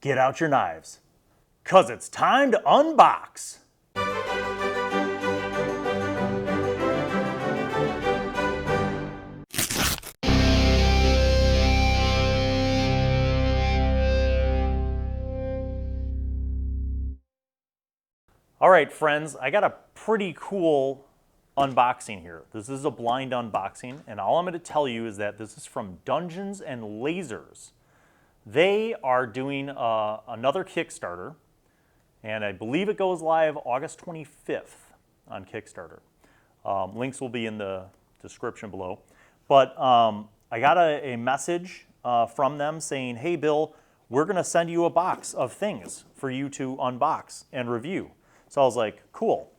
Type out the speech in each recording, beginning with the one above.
Get out your knives, 'cause it's time to unbox. All right, friends, I got a pretty cool unboxing here. This is a blind unboxing, and all I'm going to tell you is that this is from Dungeons and Lasers. They are doing another Kickstarter, and I believe it goes live August 25th on Kickstarter. Links will be in the description below. But I got a message from them saying, hey, Bill, we're going to send you a box of things for you to unbox and review. So I was like, cool.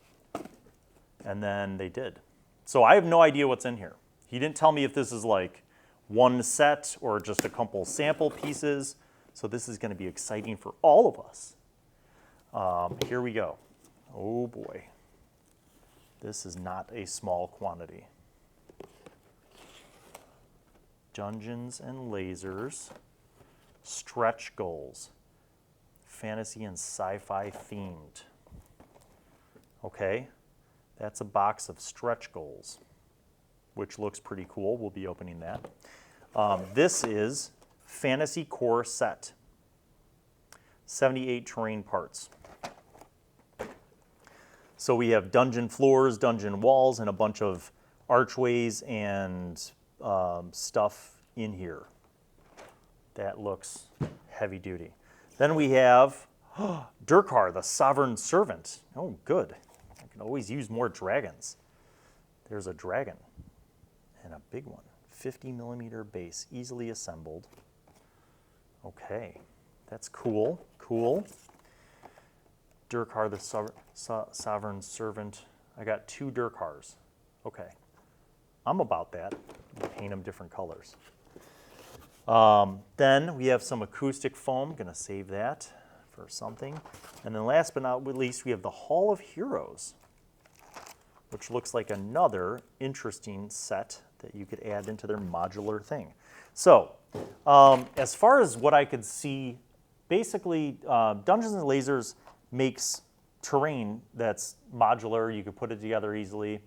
And then they did. So I have no idea what's in here. He didn't tell me if this is like one set or just a couple sample pieces. So this is going to be exciting for all of us. Here we go. Oh boy. This is not a small quantity. Dungeons and Lasers, stretch goals, fantasy and sci-fi themed. Okay, that's a box of stretch goals, which looks pretty cool. We'll be opening that. This is Fantasy Core Set, 78 terrain parts. So we have dungeon floors, dungeon walls, and a bunch of archways and stuff in here. That looks heavy duty. Then we have Durkar, the Sovereign Servant. Oh, good. I can always use more dragons. There's a dragon and a big one. 50 millimeter base, easily assembled. Okay, that's cool. Cool. Durkar, the Sovereign Servant. I got 2 Durkars. Okay, I'm about that. Paint them different colors. Then we have some acoustic foam. Gonna save that for something. And then last but not least, we have the Hall of Heroes, which looks like another interesting set that you could add into their modular thing. So, as far as what I could see, basically, Dungeons and Lasers makes terrain that's modular. You could put it together easily.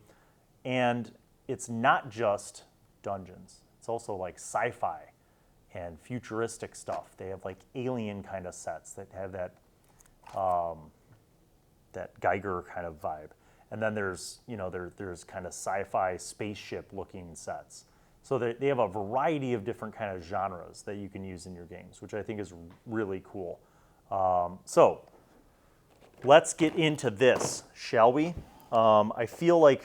And it's not just dungeons. It's also like sci-fi and futuristic stuff. They have like alien kind of sets that have that that Geiger kind of vibe. And then there's, you know, there's kind of sci-fi spaceship looking sets. So they have a variety of different kind of genres that you can use in your games, which I think is really cool. So let's get into this, shall we? I feel like,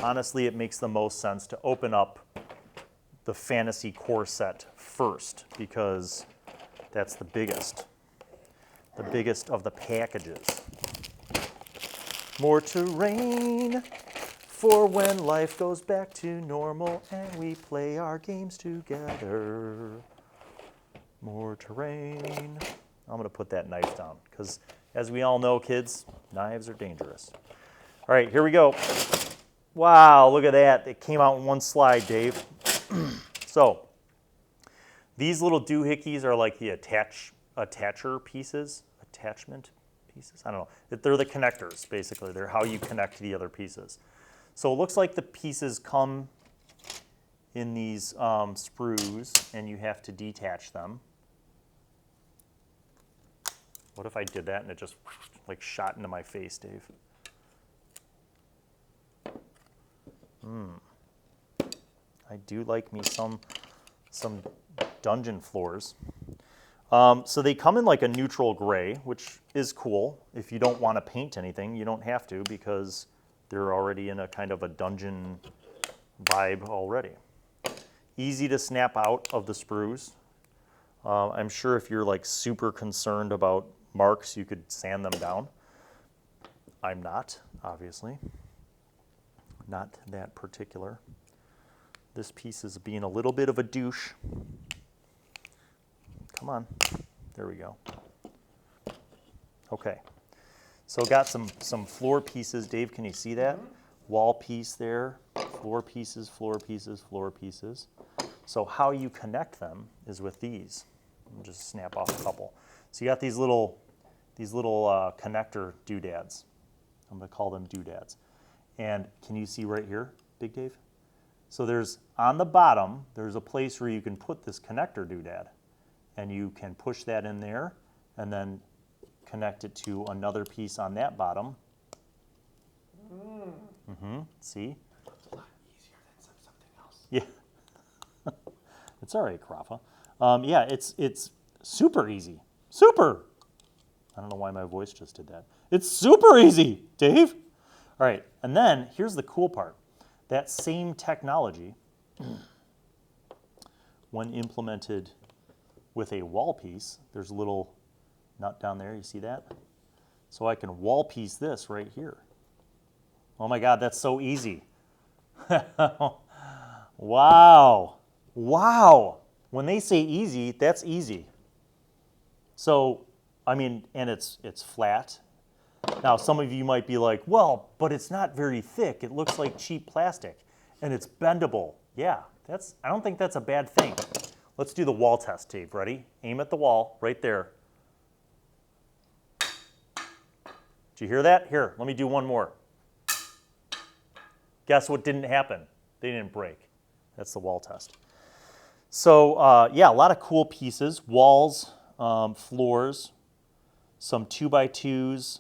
honestly, it makes the most sense to open up the Fantasy Core Set first, because that's the biggest of the packages. More terrain for when life goes back to normal and we play our games together. More terrain. I'm going to put that knife down because, as we all know, kids, knives are dangerous. All right, here we go. Wow, look at that. It came out in one slide, Dave. So these little doohickeys are like the attachment pieces. I don't know. They're the connectors, basically. They're how you connect to the other pieces. So it looks like the pieces come in these sprues, and you have to detach them. What if I did that and it just like shot into my face, Dave? I do like me some dungeon floors. So they come in like a neutral gray, which is cool. If you don't want to paint anything, you don't have to, because they're already in a kind of a dungeon vibe already. Easy to snap out of the sprues. I'm sure if you're like super concerned about marks, you could sand them down. I'm not, obviously. Not that particular. This piece is being a little bit of a douche. Come on. There we go. Okay. So got some floor pieces. Dave, can you see that? Wall piece there, floor pieces, floor pieces, floor pieces. So how you connect them is with these. I'll just snap off a couple. So you got these little connector doodads. I'm going to call them doodads. And can you see right here, Big Dave? So there's, on the bottom, there's a place where you can put this connector doodad. And you can push that in there and then connect it to another piece on that bottom. See? It's a lot easier than something else. Yeah. It's all right, Carafa. Yeah, it's super easy. Super! I don't know why my voice just did that. It's super easy, Dave. All right, and then here's the cool part. That same technology, when implemented with a wall piece, there's a little nut down there, you see that? So I can wall piece this right here. Oh my God, that's so easy. Wow. Wow. When they say easy, that's easy. So, I mean, and it's flat. Now, some of you might be like, well, but it's not very thick. It looks like cheap plastic. And it's bendable. Yeah, I don't think that's a bad thing. Let's do the wall test, Dave. Ready? Aim at the wall right there. Did you hear that? Here, let me do one more. Guess what didn't happen? They didn't break. That's the wall test. So, yeah, a lot of cool pieces. Walls, floors, some 2x2s,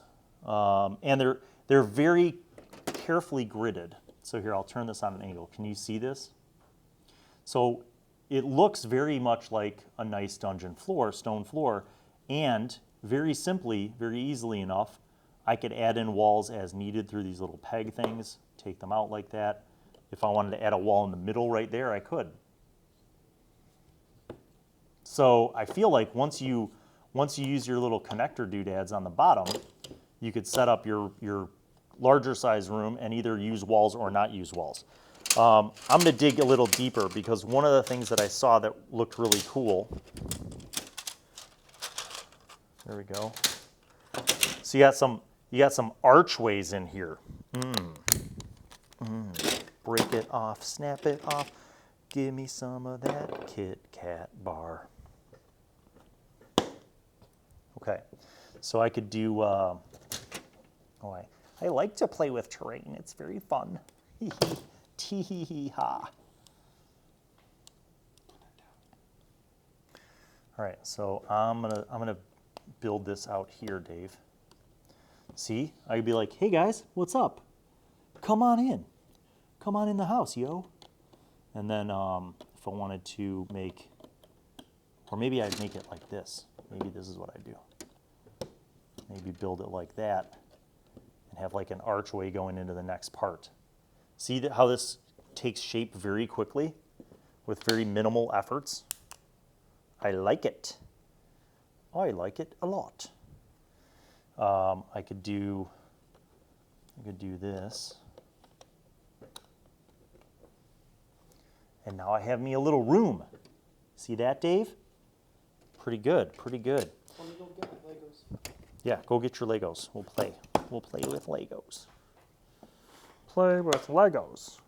and they're very carefully gridded. So here, I'll turn this on an angle. Can you see this? So it looks very much like a nice dungeon floor, stone floor, and very simply, very easily enough, I could add in walls as needed through these little peg things, take them out like that. If I wanted to add a wall in the middle right there, I could. So I feel like once you use your little connector doodads on the bottom, you could set up your larger size room and either use walls or not use walls. I'm going to dig a little deeper because one of the things that I saw that looked really cool, there we go. So you got some archways in here. Break it off, snap it off. Give me some of that Kit Kat bar. Okay, so I could do, I like to play with terrain. It's very fun. Tee hee hee ha. All right, so I'm gonna build this out here, Dave. See, I could be like, hey guys, what's up? Come on in. Come on in the house, yo. And then if I wanted to make, or maybe I'd make it like this. Maybe this is what I do. Maybe build it like that and have like an archway going into the next part. See how this takes shape very quickly with very minimal efforts? I like it. I like it a lot. I could do this. And now I have me a little room. See that, Dave? Pretty good, pretty good. Let me go get my Legos. Yeah, go get your Legos. We'll play. We'll play with Legos. Play with Legos.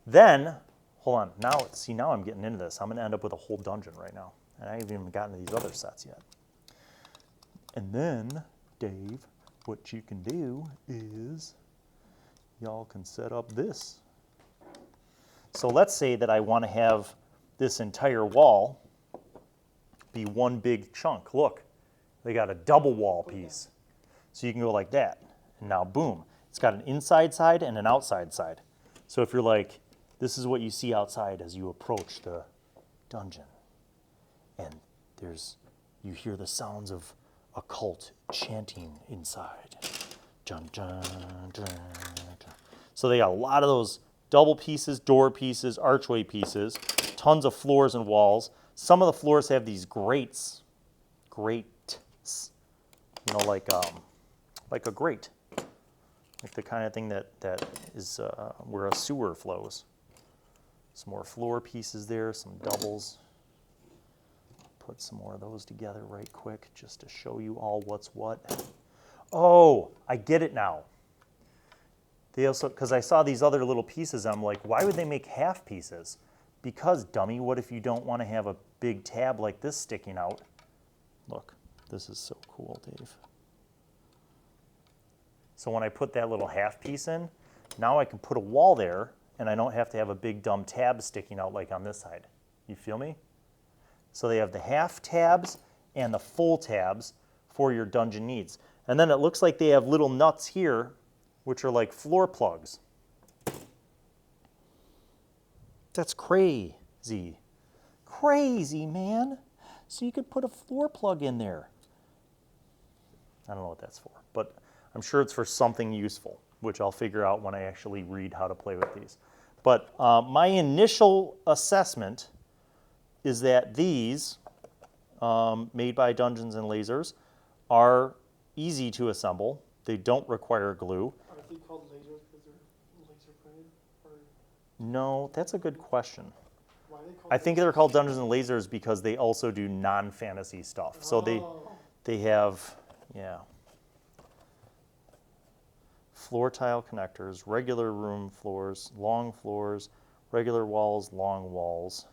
Then, hold on. Now I'm getting into this. I'm going to end up with a whole dungeon right now. And I haven't even gotten to these other sets yet. And then, Dave, what you can do is y'all can set up this. So let's say that I want to have this entire wall be one big chunk. Look, they got a double wall piece. So you can go like that. And now, boom, it's got an inside side and an outside side. So if you're like, this is what you see outside as you approach the dungeon. And you hear the sounds of occult chanting inside. Dun, dun, dun, dun. So they got a lot of those double pieces, door pieces, archway pieces, tons of floors and walls. Some of the floors have these grates, you know, like a grate, like the kind of thing that is where a sewer flows. Some more floor pieces there, some doubles. Put some more of those together right quick just to show you all what's what. Oh, I get it now. They also, because I saw these other little pieces, I'm like, why would they make half pieces? Because, dummy, what if you don't want to have a big tab like this sticking out. Look, this is so cool, Dave. So when I put that little half piece in, now I can put a wall there, and I don't have to have a big dumb tab sticking out like on this side. You feel me? So they have the half tabs and the full tabs for your dungeon needs. And then it looks like they have little nuts here, which are like floor plugs. That's crazy. Crazy, man. So you could put a floor plug in there. I don't know what that's for, but I'm sure it's for something useful, which I'll figure out when I actually read how to play with these. But my initial assessment is that these, made by Dungeons and Lasers, are easy to assemble. They don't require glue. Are they called lasers because they're laser printed? Or No, that's a good question. why are they called I think they're called Dungeons and Lasers because they also do non-fantasy stuff. So they have, yeah, floor tile connectors, regular room floors, regular walls, long walls,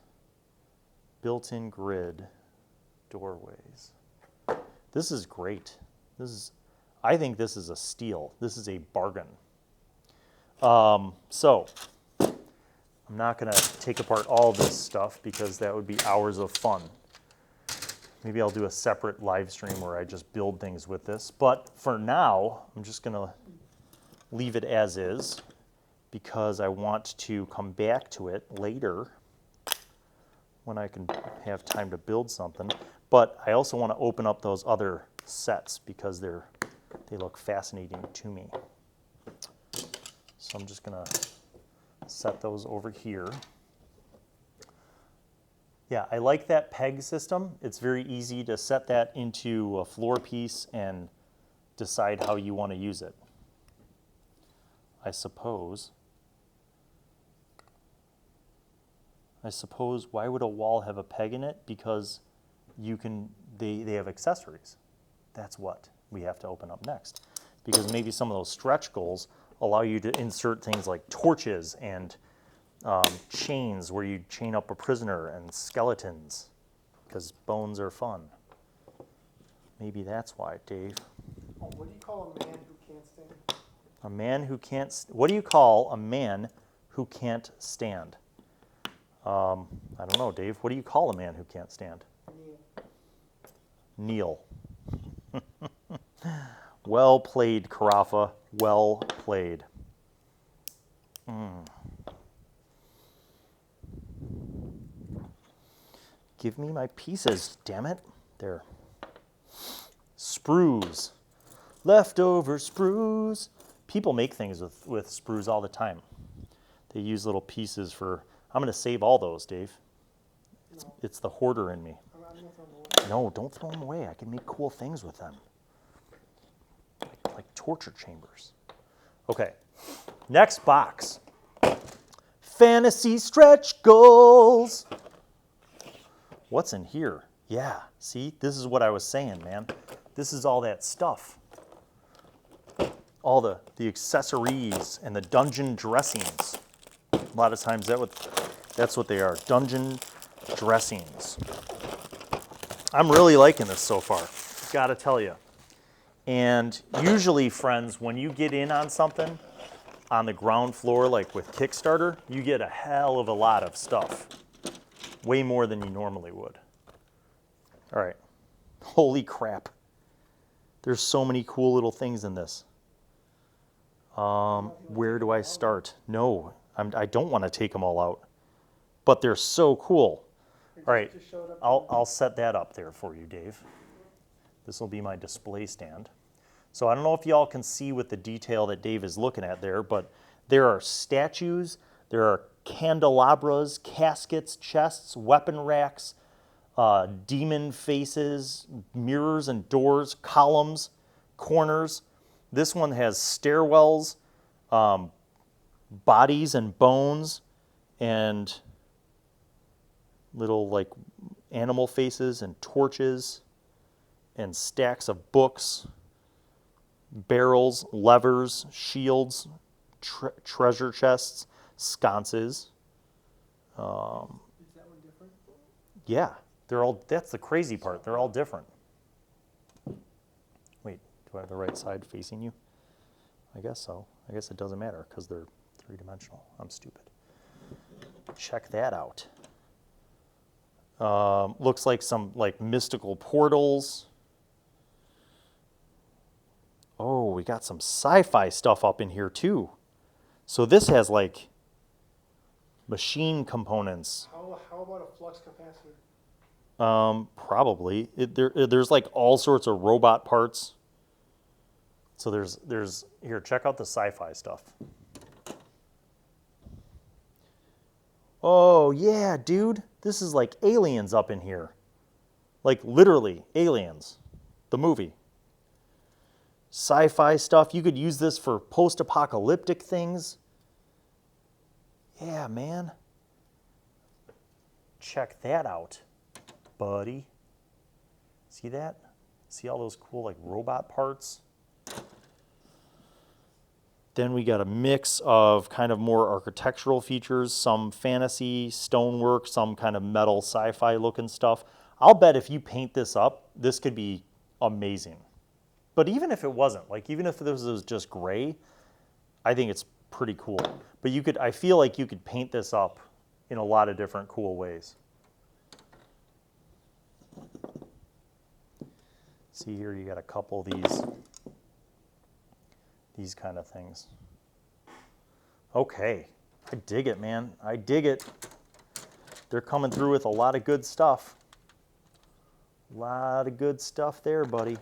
built-in grid, doorways. This is great. I think this is a steal. This is a bargain. So I'm not going to take apart all this stuff because that would be hours of fun. Maybe I'll do a separate live stream where I just build things with this. But for now, I'm just going to leave it as is because I want to come back to it later when I can have time to build something. But I also want to open up those other sets because they look fascinating to me. So I'm just going to set those over here. Yeah, I like that peg system. It's very easy to set that into a floor piece and decide how you want to use it. I suppose, why would a wall have a peg in it? Because they have accessories. That's what we have to open up next. Because maybe some of those stretch goals allow you to insert things like torches and chains where you chain up a prisoner and skeletons because bones are fun. Maybe that's why, Dave. Oh, what do you call a man who can't stand? A man who can't. What do you call a man who can't stand? I don't know, Dave. What do you call a man who can't stand? Neil. Neil. Well played, Carafa. Well played. Give me my pieces, damn it. There. Sprues. Leftover sprues. People make things with sprues all the time. They use little pieces for... I'm going to save all those, Dave. It's the hoarder in me. I'm gonna throw them away. No, don't throw them away. I can make cool things with them. Like torture chambers. Okay, next box. Fantasy stretch goals. What's in here? Yeah, see, this is what I was saying, man. This is all that stuff. All the accessories and the dungeon dressings. A lot of times that's what they are, dungeon dressings. I'm really liking this so far, gotta tell you. And usually, friends, when you get in on something on the ground floor, like with Kickstarter, you get a hell of a lot of stuff. Way more than you normally would. All right. Holy crap. There's so many cool little things in this. Where do I start? No, I don't want to take them all out. But they're so cool. All right, I'll set that up there for you, Dave. This will be my display stand. So I don't know if y'all can see with the detail that Dave is looking at there, but there are statues, there are candelabras, caskets, chests, weapon racks, demon faces, mirrors and doors, columns, corners. This one has stairwells, bodies and bones, and little like animal faces and torches and stacks of books, barrels, levers, shields, treasure chests, sconces. Is that one different? Yeah, They're all, that's the crazy part. They're all different. Wait, do I have the right side facing you? I guess so. I guess it doesn't matter because they're three-dimensional. I'm stupid. Check that out. Looks like some like mystical portals. Oh, we got some sci-fi stuff up in here too. So this has like machine components. How about a flux capacitor? Probably. There's like all sorts of robot parts. So there's here, check out the sci-fi stuff. Oh yeah, dude. This is like Aliens up in here. Like literally Aliens, the movie. Sci-fi stuff. You could use this for post-apocalyptic things. Yeah, man. Check that out, buddy. See that? See all those cool like robot parts? Then we got a mix of kind of more architectural features, some fantasy stonework, some kind of metal sci-fi looking stuff. I'll bet if you paint this up, this could be amazing. But even if it wasn't, like even if this was just gray, I think it's pretty cool. But you could, I feel like you could paint this up in a lot of different cool ways. See here, you got a couple of these kind of things. Okay, I dig it, man. I dig it. They're coming through with a lot of good stuff. A lot of good stuff there, buddy.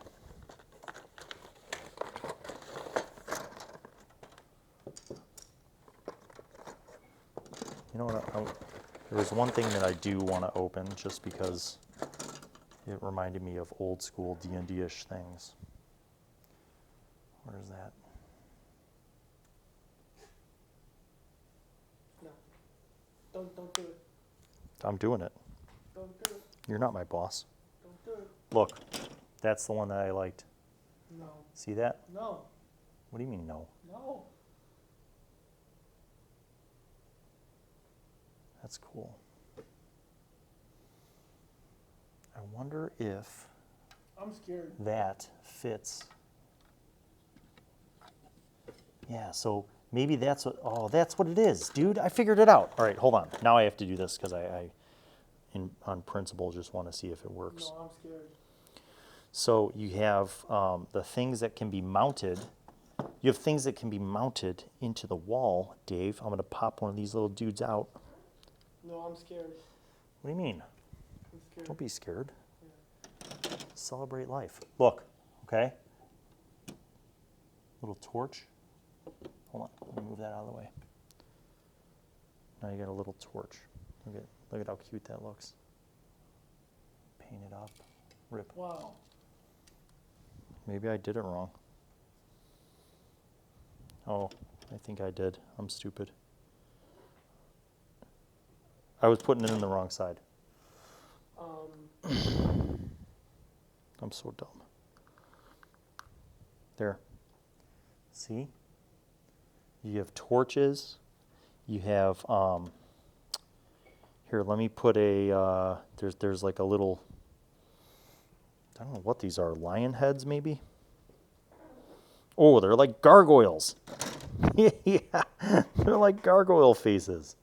You know what? There was one thing that I do want to open just because it reminded me of old school D&D-ish things. Where is that? No. Don't do it. I'm doing it. Don't do it. You're not my boss. Don't do it. Look, that's the one that I liked. No. See that? No. What do you mean no? No. That's cool. I wonder if I'm scared. that fits. Yeah, so maybe that's what, oh, that's what it is, dude. I figured it out. All right, hold on. Now I have to do this because I on principle, just want to see if it works. No, I'm scared. So you have the things that can be mounted. You have things that can be mounted into the wall, Dave. I'm going to pop one of these little dudes out. No, I'm scared. What do you mean? I'm scared. Don't be scared. Yeah. Celebrate life. Look, okay? Little torch. Hold on, let me move that out of the way. Now you got a little torch. Look at how cute that looks. Paint it up. Rip. Wow. Maybe I did it wrong. Oh, I think I did. I'm stupid. I was putting it in the wrong side. I'm so dumb. There. See? You have torches. You have, here, let me put a, there's like a little, I don't know what these are, lion heads maybe? Oh, they're like gargoyles. Yeah, they're like gargoyle faces.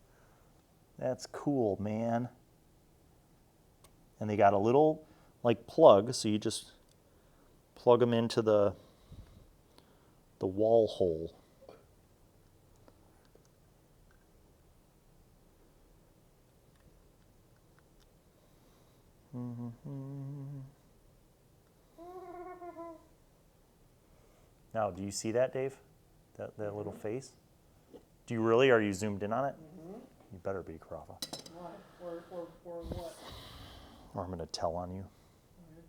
That's cool, man. And they got a little like plug, so you just plug them into the wall hole. Now, do you see that, Dave? That little face? Do you really? Are you zoomed in on it? Mm-hmm. You better be, Carafa. Why? Or what? Or I'm going to tell on you. You're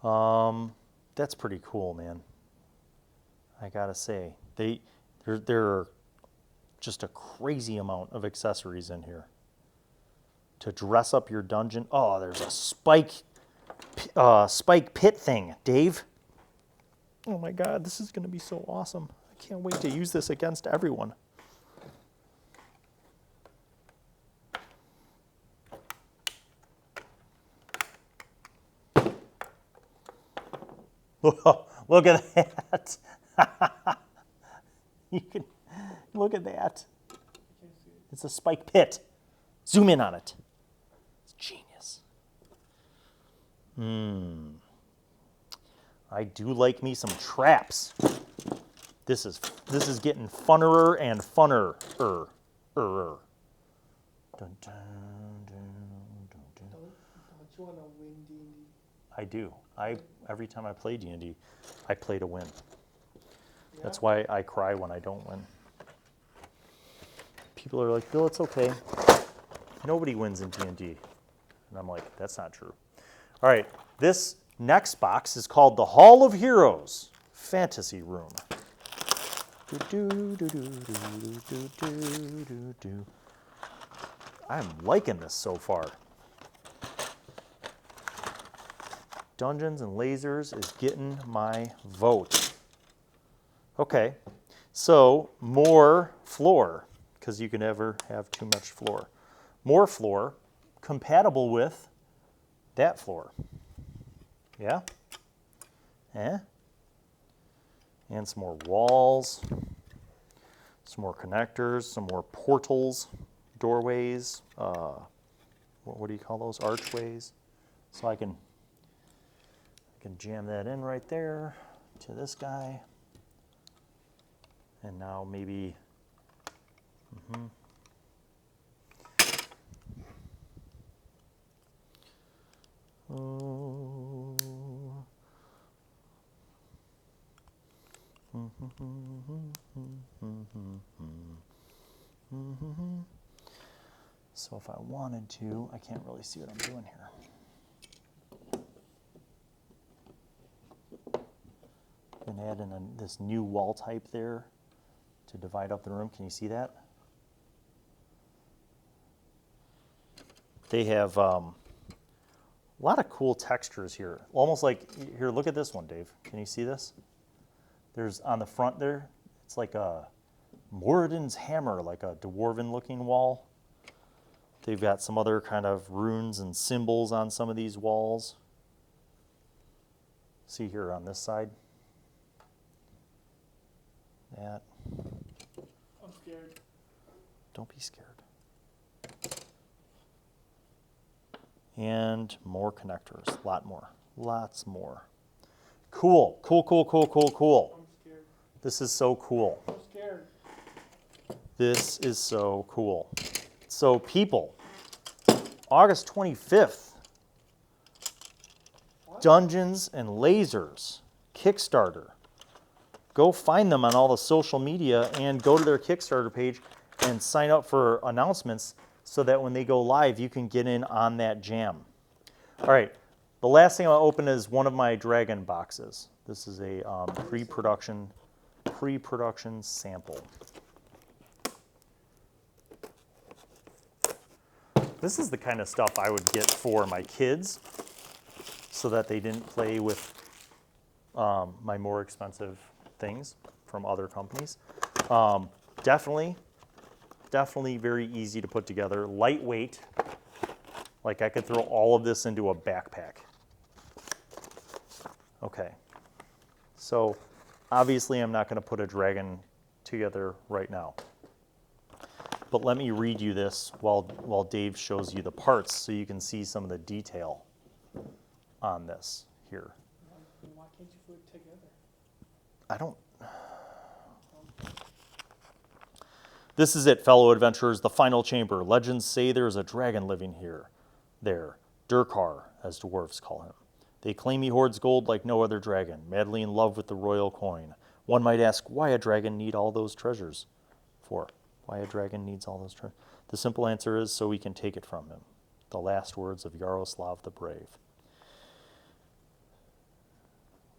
telling me. That's pretty cool, man. I gotta say, there are just a crazy amount of accessories in here to dress up your dungeon. Oh, there's a spike pit thing, Dave. Oh my God, this is gonna be so awesome. I can't wait to use this against everyone. Look at that. You can look at that. Can't see it. It's a spike pit. Zoom in on it. It's genius. I do like me some traps. This is getting funnerer and funner. Dun, dun, dun, dun, dun. Don't you want to win D&D? I do. Every time I play D&D, I play to win. Yeah? That's why I cry when I don't win. People are like, Bill, it's okay. Nobody wins in D&D. And I'm like, that's not true. All right, this next box is called the Hall of Heroes Fantasy Room. I'm liking this so far. Dungeons and Lasers is getting my vote. Okay, so more floor, because you can never have too much floor. More floor, compatible with that floor. Yeah? Eh? And some more walls, some more connectors, some more portals, doorways, what do you call those, archways? So I can jam that in right there to this guy. And now maybe, so if I wanted to, I can't really see what I'm doing here. And add in this new wall type there to divide up the room. Can you see that? They have a lot of cool textures here. Almost like, here, look at this one, Dave. Can you see this? There's on the front there, it's like a Moradin's hammer, like a dwarven looking wall. They've got some other kind of runes and symbols on some of these walls. See here on this side. That. I'm scared. Don't be scared. And more connectors, a lot more, lots more. Cool, cool, cool, cool, cool, cool. I'm scared. This is so cool. I'm scared. This is so cool. So people, August 25th, What? Dungeons and Lasers, Kickstarter. Go find them on all the social media and go to their Kickstarter page and sign up for announcements so that when they go live, you can get in on that jam. All right, the last thing I'll open is one of my dragon boxes. This is a pre-production sample. This is the kind of stuff I would get for my kids so that they didn't play with my more expensive things from other companies. Definitely very easy to put together. Lightweight. Like I could throw all of this into a backpack. Okay. So obviously I'm not going to put a dragon together right now. But let me read you this while Dave shows you the parts so you can see some of the detail on this here. Why can't you put it together? I don't. This is it, fellow adventurers, the final chamber. Legends say there is a dragon living here. There, Durkar, as dwarves call him. They claim he hoards gold like no other dragon, madly in love with the royal coin. One might ask why a dragon need all those treasures for. Why a dragon needs all those treasures. The simple answer is so we can take it from him. The last words of Yaroslav the Brave.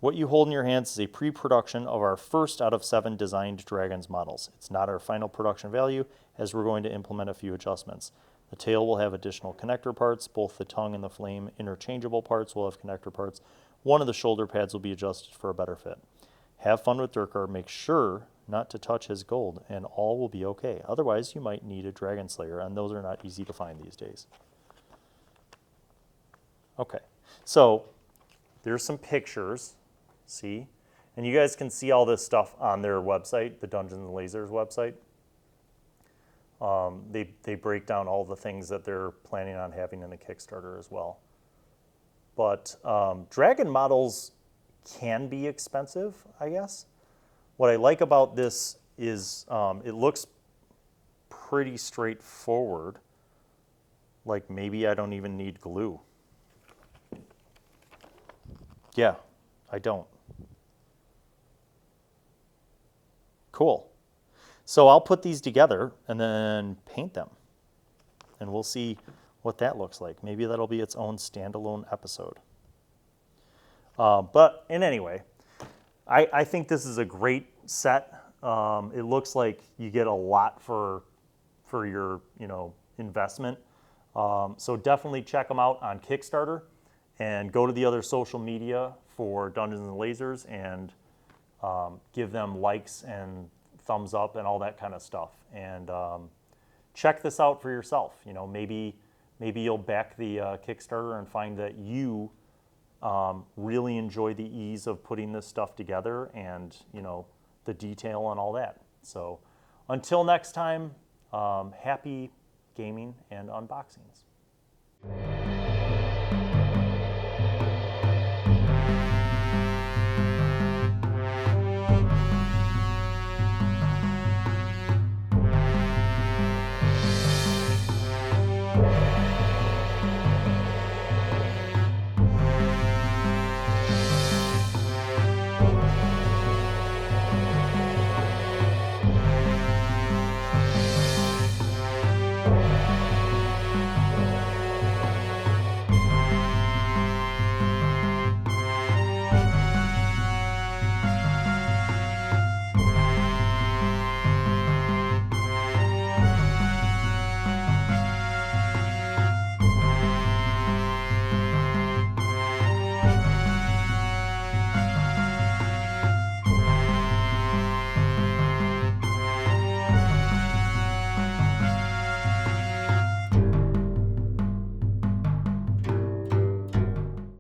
What you hold in your hands is a pre-production of our first out of 7 designed dragons models. It's not our final production value, as we're going to implement a few adjustments. The tail will have additional connector parts. Both the tongue and the flame interchangeable parts will have connector parts. One of the shoulder pads will be adjusted for a better fit. Have fun with Durkar. Make sure not to touch his gold, and all will be okay. Otherwise, you might need a dragon slayer, and those are not easy to find these days. Okay, so there's some pictures. See? And you guys can see all this stuff on their website, the Dungeons and Lasers website. They break down all the things that they're planning on having in the Kickstarter as well. But dragon models can be expensive, I guess. What I like about this is it looks pretty straightforward. Like maybe I don't even need glue. Yeah, I don't. Cool. So I'll put these together and then paint them. And we'll see what that looks like. Maybe that'll be its own standalone episode. But in any way, I think this is a great set. It looks like you get a lot for your investment. So definitely check them out on Kickstarter and go to the other social media for Dungeons and Lasers and give them likes and thumbs up and all that kind of stuff. And check this out for yourself. Maybe you'll back the Kickstarter and find that you really enjoy the ease of putting this stuff together and the detail and all that. So until next time, happy gaming and unboxings.